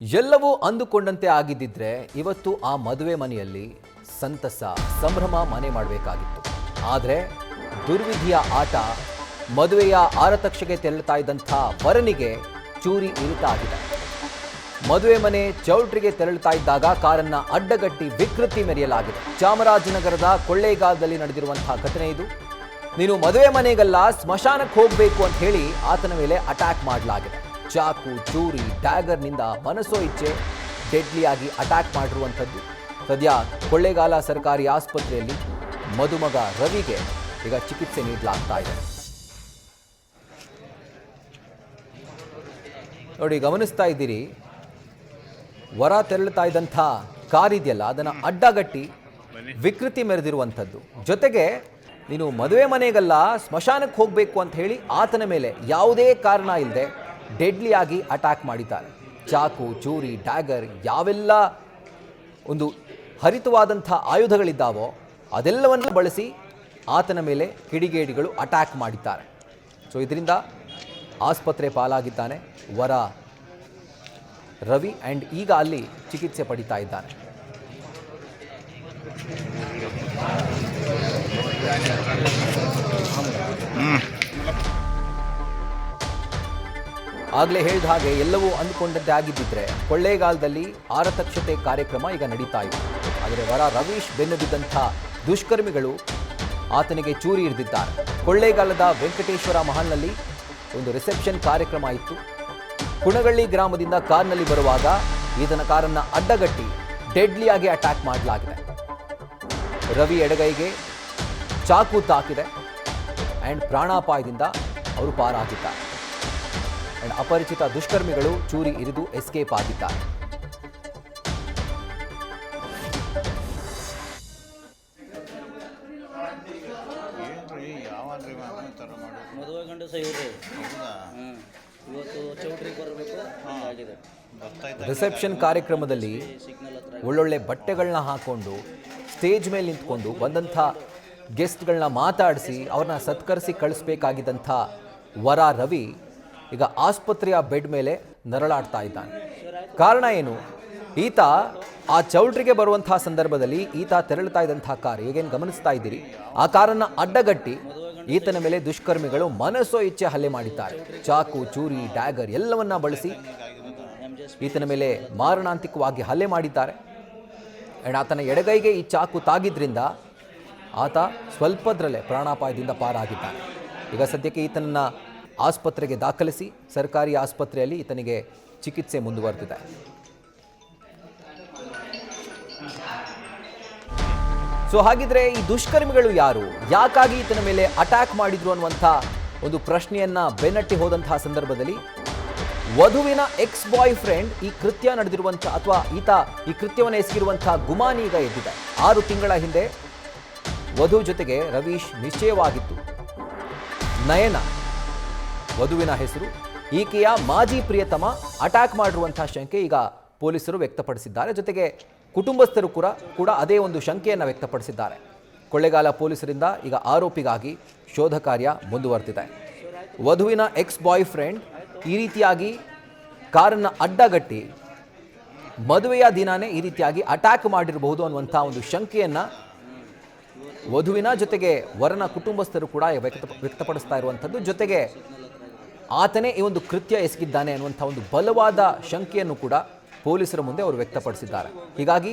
ಎಲ್ಲವೂ ಅಂದುಕೊಂಡಂತೆ ಆಗಿದ್ದಿದ್ರೆ ಇವತ್ತು ಆ ಮದುವೆ ಮನೆಯಲ್ಲಿ ಸಂತಸ ಸಂಭ್ರಮ ಮನೆ ಮಾಡಬೇಕಾಗಿತ್ತು. ಆದರೆ ದುರ್ವಿಧಿಯ ಆಟ ಮದುವೆಯ ಆರತಕ್ಷೆಗೆ ತೆರಳುತ್ತಾ ಇದ್ದಂಥ ವರನಿಗೆ ಚೂರಿ ಇರಿತ ಆಗಿದೆ. ಮದುವೆ ಮನೆ ಚೌಲ್ಟ್ರಿಗೆ ತೆರಳುತ್ತಾ ಇದ್ದಾಗ ಕಾರನ್ನ ಅಡ್ಡಗಟ್ಟಿ ವಿಕೃತಿ ಮೆರೆಯಲಾಗಿದೆ. ಚಾಮರಾಜನಗರದ ಕೊಳ್ಳೇಗಾಲದಲ್ಲಿ ನಡೆದಿರುವಂತಹ ಘಟನೆ ಇದು. ನೀನು ಮದುವೆ ಮನೆಗಲ್ಲ ಸ್ಮಶಾನಕ್ಕೆ ಹೋಗಬೇಕು ಅಂತ ಹೇಳಿ ಆತನ ಮೇಲೆ ಅಟ್ಯಾಕ್ ಮಾಡಲಾಗಿದೆ. ಚಾಕು, ಚೂರಿ, ಡ್ಯಾಗರ್ನಿಂದ ಮನಸೋ ಇಚ್ಛೆ ಡೆಡ್ಲಿಯಾಗಿ ಅಟ್ಯಾಕ್ ಮಾಡಿರುವಂಥದ್ದು. ಸದ್ಯ ಕೊಳ್ಳೇಗಾಲ ಸರ್ಕಾರಿ ಆಸ್ಪತ್ರೆಯಲ್ಲಿ ಮದುಮಗ ರವಿಗೆ ಈಗ ಚಿಕಿತ್ಸೆ ನೀಡಲಾಗ್ತಾ ಇದೆ. ನೋಡಿ, ಗಮನಿಸ್ತಾ ಇದ್ದೀರಿ, ವರ ತೆರಳುತ್ತಾ ಇದ್ದಂಥ ಕಾರ್ ಇದೆಯಲ್ಲ ಅದನ್ನು ಅಡ್ಡಗಟ್ಟಿ ವಿಕೃತಿ ಮೆರೆದಿರುವಂಥದ್ದು. ಜೊತೆಗೆ ನೀನು ಮದುವೆ ಮನೆಗಲ್ಲ ಸ್ಮಶಾನಕ್ಕೆ ಹೋಗಬೇಕು ಅಂತ ಹೇಳಿ ಆತನ ಮೇಲೆ ಯಾವುದೇ ಕಾರಣ ಇಲ್ಲದೆ ಡೆಡ್ಲಿಯಾಗಿ ಅಟ್ಯಾಕ್ ಮಾಡಿದ್ದಾರೆ. ಚಾಕು, ಚೂರಿ, ಡ್ಯಾಗರ್ ಯಾವೆಲ್ಲ ಒಂದು ಹರಿತವಾದಂಥ ಆಯುಧಗಳಿದ್ದಾವೋ ಅದೆಲ್ಲವನ್ನು ಬಳಸಿ ಆತನ ಮೇಲೆ ಕಿಡಿಗೇಡಿಗಳು ಅಟ್ಯಾಕ್ ಮಾಡಿದ್ದಾರೆ. ಸೊ ಇದರಿಂದ ಆಸ್ಪತ್ರೆ ಪಾಲಾಗಿದ್ದಾನೆ ವರ ರವಿ ಆ್ಯಂಡ್ ಈಗ ಅಲ್ಲಿ ಚಿಕಿತ್ಸೆ ಪಡಿತಾ ಇದ್ದಾನೆ. ಆಗಲೇ ಹೇಳಿದ ಹಾಗೆ ಎಲ್ಲವೂ ಅಂದುಕೊಂಡಂತೆ ಆಗಿದ್ದಿದ್ರೆ ಕೊಳ್ಳೇಗಾಲದಲ್ಲಿ ಆರತಕ್ಷತೆ ಕಾರ್ಯಕ್ರಮ ಈಗ ನಡೀತಾ ಇದೆ. ಆದರೆ ವರ ರವೀಶ್ ಬೆನ್ನು ಬಿದ್ದಂಥ ದುಷ್ಕರ್ಮಿಗಳು ಆತನಿಗೆ ಚೂರಿ ಹಿಡಿದಿದ್ದಾರೆ. ಕೊಳ್ಳೇಗಾಲದ ವೆಂಕಟೇಶ್ವರ ಮಹಲ್ನಲ್ಲಿ ಒಂದು ರಿಸೆಪ್ಷನ್ ಕಾರ್ಯಕ್ರಮ ಇತ್ತು. ಕುಣಗಳ್ಳಿ ಗ್ರಾಮದಿಂದ ಕಾರ್ನಲ್ಲಿ ಬರುವಾಗ ಈತನ ಕಾರನ್ನು ಅಡ್ಡಗಟ್ಟಿ ಡೆಡ್ಲಿಯಾಗಿ ಅಟ್ಯಾಕ್ ಮಾಡಲಾಗಿದೆ. ರವಿ ಎಡಗೈಗೆ ಚಾಕು ತಾಕಿದೆ ಆ್ಯಂಡ್ ಪ್ರಾಣಾಪಾಯದಿಂದ ಅವರು ಪಾರಾಗಿದ್ದಾರೆ. ಆ್ಯಂಡ್ ಅಪರಿಚಿತ ದುಷ್ಕರ್ಮಿಗಳು ಚೂರಿ ಇರಿದು ಎಸ್ಕೇಪ್ ಆಗಿದ್ದಾರೆ. ಮದುವೆ ಗಂಡು ಸಹ ಇವ್ರಿ ಇವತ್ತು ಚೌಟ್ರಿಗೆ ಬರಬೇಕು ಆಗಿದೆ. ರಿಸೆಪ್ಷನ್ ಕಾರ್ಯಕ್ರಮದಲ್ಲಿ ಒಳ್ಳೊಳ್ಳೆ ಬಟ್ಟೆಗಳನ್ನ ಹಾಕೊಂಡು ಸ್ಟೇಜ್ ಮೇಲೆ ನಿಂತ್ಕೊಂಡು ಬಂದಂಥ ಗೆಸ್ಟ್ಗಳನ್ನ ಮಾತಾಡಿಸಿ ಅವ್ರನ್ನ ಸತ್ಕರಿಸಿ ಕಳಿಸ್ಬೇಕಾಗಿದ್ದಂಥ ವರ ರವಿ ಈಗ ಆಸ್ಪತ್ರೆಯ ಬೆಡ್ ಮೇಲೆ ನರಳಾಡ್ತಾ ಇದ್ದಾನೆ. ಕಾರಣ ಏನು? ಈತ ಆ ಚೌಲ್ಟ್ರಿಗೆ ಬರುವಂತಹ ಸಂದರ್ಭದಲ್ಲಿ ಈತ ತೆರಳುತ್ತಾ ಇದ್ದಂತಹ ಕಾರ್, ಈಗೇನು ಗಮನಿಸ್ತಾ ಇದ್ದೀರಿ, ಆ ಕಾರನ್ನು ಅಡ್ಡಗಟ್ಟಿ ಈತನ ಮೇಲೆ ದುಷ್ಕರ್ಮಿಗಳು ಮನಸೋ ಇಚ್ಛೆ ಹಲ್ಲೆ ಮಾಡಿದ್ದಾರೆ. ಚಾಕು, ಚೂರಿ, ಡ್ಯಾಗರ್ ಎಲ್ಲವನ್ನ ಬಳಸಿ ಈತನ ಮೇಲೆ ಮಾರಣಾಂತಿಕವಾಗಿ ಹಲ್ಲೆ ಮಾಡಿದ್ದಾರೆ. ಆ್ಯಂಡ್ ಆತನ ಎಡಗೈಗೆ ಈ ಚಾಕು ತಾಗಿದ್ರಿಂದ ಆತ ಸ್ವಲ್ಪದ್ರಲ್ಲೇ ಪ್ರಾಣಾಪಾಯದಿಂದ ಪಾರಾಗಿದ್ದಾನೆ. ಈಗ ಸದ್ಯಕ್ಕೆ ಈತನನ್ನು ಆಸ್ಪತ್ರೆಗೆ ದಾಖಲಿಸಿ ಸರ್ಕಾರಿ ಆಸ್ಪತ್ರೆಯಲ್ಲಿ ಈತನಿಗೆ ಚಿಕಿತ್ಸೆ ಮುಂದುವರೆದಿದೆ. ಸೊ ಹಾಗಿದ್ರೆ ಈ ದುಷ್ಕರ್ಮಿಗಳು ಯಾರು, ಯಾಕಾಗಿ ಈತನ ಮೇಲೆ ಅಟ್ಯಾಕ್ ಮಾಡಿದ್ರು ಅನ್ನುವಂಥ ಒಂದು ಪ್ರಶ್ನೆಯನ್ನ ಬೆನ್ನಟ್ಟಿ ಹೋದಂತಹ ಸಂದರ್ಭದಲ್ಲಿ ವಧುವಿನ ಎಕ್ಸ್ ಬಾಯ್ ಫ್ರೆಂಡ್ ಈ ಕೃತ್ಯ ನಡೆದಿರುವಂಥ ಅಥವಾ ಈತ ಈ ಕೃತ್ಯವನ್ನು ಎಸಗಿರುವಂತಹ ಗುಮಾನಿ ಈಗ ಎದ್ದಿದೆ. 6 ತಿಂಗಳ ಹಿಂದೆ ವಧು ಜೊತೆಗೆ ರವೀಶ್ ನಿಶ್ಚಯವಾಗಿತ್ತು. ನಯನ ವಧುವಿನ ಹೆಸರು. ಈಕೆಯ ಮಾಜಿ ಪ್ರಿಯತಮ ಅಟ್ಯಾಕ್ ಮಾಡಿರುವಂತಹ ಶಂಕೆ ಈಗ ಪೊಲೀಸರು ವ್ಯಕ್ತಪಡಿಸಿದ್ದಾರೆ. ಜೊತೆಗೆ ಕುಟುಂಬಸ್ಥರು ಕೂಡ ಅದೇ ಒಂದು ಶಂಕೆಯನ್ನು ವ್ಯಕ್ತಪಡಿಸಿದ್ದಾರೆ. ಕೊಳ್ಳೇಗಾಲ ಪೊಲೀಸರಿಂದ ಈಗ ಆರೋಪಿಗಾಗಿ ಶೋಧ ಕಾರ್ಯ ಮುಂದುವರೆದಿದೆ. ವಧುವಿನ ಎಕ್ಸ್ ಬಾಯ್ ಫ್ರೆಂಡ್ ಈ ರೀತಿಯಾಗಿ ಕಾರನ್ನು ಅಡ್ಡಗಟ್ಟಿ ಮದುವೆಯ ದಿನಾನೇ ಈ ರೀತಿಯಾಗಿ ಅಟ್ಯಾಕ್ ಮಾಡಿರಬಹುದು ಅನ್ನುವಂಥ ಒಂದು ಶಂಕೆಯನ್ನು ವಧುವಿನ ಜೊತೆಗೆ ವರನ ಕುಟುಂಬಸ್ಥರು ಕೂಡ ವ್ಯಕ್ತಪಡಿಸ್ತಾ ಇರುವಂಥದ್ದು. ಜೊತೆಗೆ ಆತನೇ ಈ ಒಂದು ಕೃತ್ಯ ಎಸಗಿದ್ದಾನೆ ಅನ್ನುವಂಥ ಒಂದು ಬಲವಾದ ಶಂಕೆಯನ್ನು ಕೂಡ ಪೊಲೀಸರ ಮುಂದೆ ಅವರು ವ್ಯಕ್ತಪಡಿಸಿದ್ದಾರೆ. ಹೀಗಾಗಿ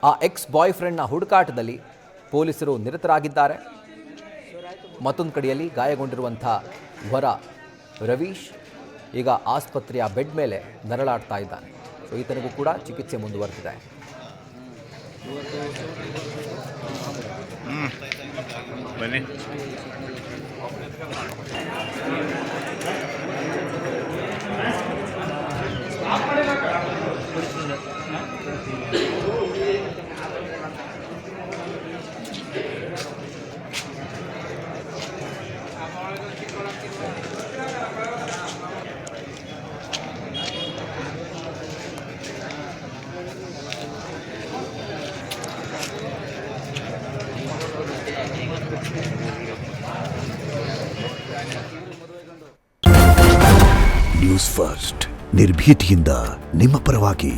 ಆ ಎಕ್ಸ್ ಬಾಯ್ ಫ್ರೆಂಡ್ನ ಹುಡುಕಾಟದಲ್ಲಿ ಪೊಲೀಸರು ನಿರತರಾಗಿದ್ದಾರೆ. ಮತ್ತೊಂದು ಕಡೆಯಲ್ಲಿ ಗಾಯಗೊಂಡಿರುವಂಥ ವರ ರವೀಶ್ ಈಗ ಆಸ್ಪತ್ರೆಯ ಬೆಡ್ ಮೇಲೆ ನರಳಾಡ್ತಾ ಇದ್ದಾನೆ. ಸೊ ಈತನಿಗೂ ಕೂಡ ಚಿಕಿತ್ಸೆ ಮುಂದುವರೆದಿದೆ. ಬನ್ನಿ. ನ್ಯೂಸ್ ಫಸ್ಟ್ ನಿರ್ಭೀತಿಯಿಂದ ನಿಮ್ಮ ಪರವಾಗಿ.